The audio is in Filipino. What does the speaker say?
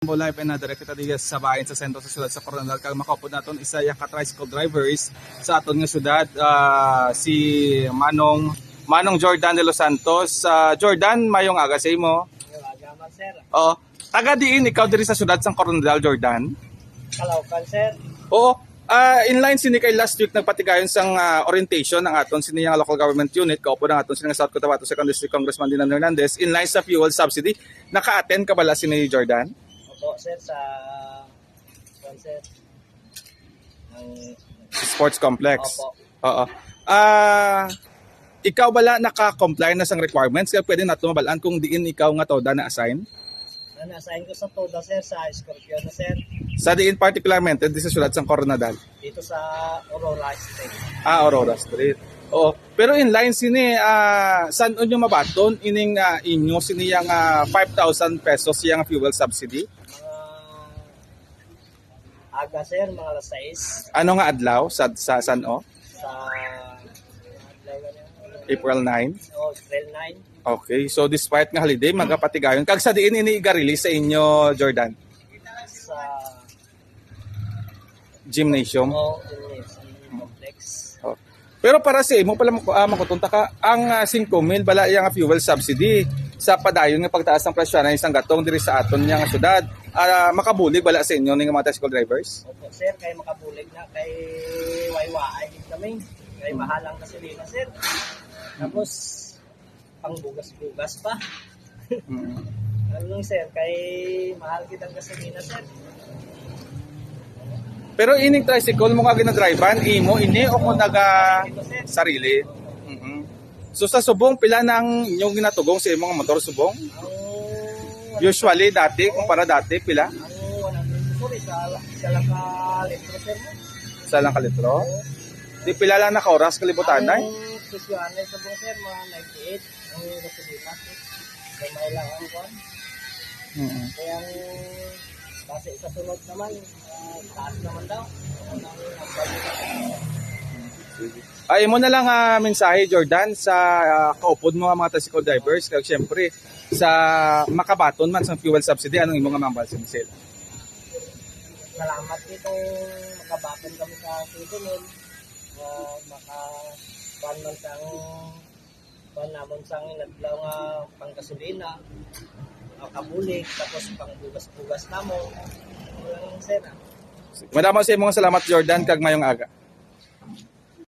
Live and direct kita diya sa bahin sa sentro sa siyudad sa Coronadal kag makapod naton isa ya ka tricycle drivers sa aton nga siyudad si Manong Jordan de los Santos. Jordan, mayong aga sa imo. Aga man, sir. Oo. Taga diin ikaw diri sa siyudad sa Coronadal, Jordan? Kalaukan, sir. Oo. Inline sini kay last week nagpatigayon sang orientation ng aton sini nga local government unit kaupo ng aton sini nga South Cotabato Second District Congressman Dinan Hernandez inline sa fuel subsidy. Naka-attend ka bala sini Jordan? Opo, sir, sa sir. Sports complex. Opo. Oo. Ikaw bala naka-comply na sang requirements kaya pwede nato mabalaan kung diin ikaw nga toda na assign? Na-assign ko sa TODA, sir, sa Scorpio na, sir. Sa diin particularmente di sa siyudad sang Coronadal. Dito sa Aurora Street. Aurora Street. Oo. Pero in line sini saan unyo mabaton ining inyo sini yang 5,000 pesos yang fuel subsidy? Mga aga, sir, mga alas 6. Ano nga adlaw sa San O? Sa April 9. April 9. Okay. So despite nga holiday magapatigayon kag sa diin ini i-release sa inyo Jordan? Sa Gymnasium. complex. Oh. Pero para sa imo pala makutunta ka ang 5,000 bala yang fuel subsidy sa padayon nga pagtaas ng presyo ng isang gatong diri sa aton nga syudad. Makabulig bala sa inyo ning mga tricycle drivers? Opo, sir, kay makabulig na kay waywaay kami. Kay mahalang na silina, sir. Tapos pangbugas-bugas pa. Ano sir, kay mahal kitang gasolina, sir. Pero ining tricycle mo ka ginadrivean, imo ini o kung naga Ito, sir. sarili? So sa subong pila nang inyong ginatugong sa imong motor subong? Usually dati, kumpara dati pila? Ang 100, sorry, sa lang ka litro, sir. Sa lang ka litro? Di pila lang naka-oras kalibutan na? Ang presyoanay sa buong, sir, mga 98. Ang gasolina, sir. Kaya may lang ang kwan. Kaya kasi sa sunod naman, taas naman daw. Ay mo na lang mensahe Jordan sa kaupod mo mga tricycle drivers kag syempre sa makabaton man sa fuel subsidy anong imong mambal sila. Salamat itong makabaton kami sa susunod. Makakuan man sang kuan namon sang inadlaw nga panggasolina. Kabulig tapos pangbugas-bugas namon. Walang sir. Madamo sa imong salamat Jordan kag mayong aga.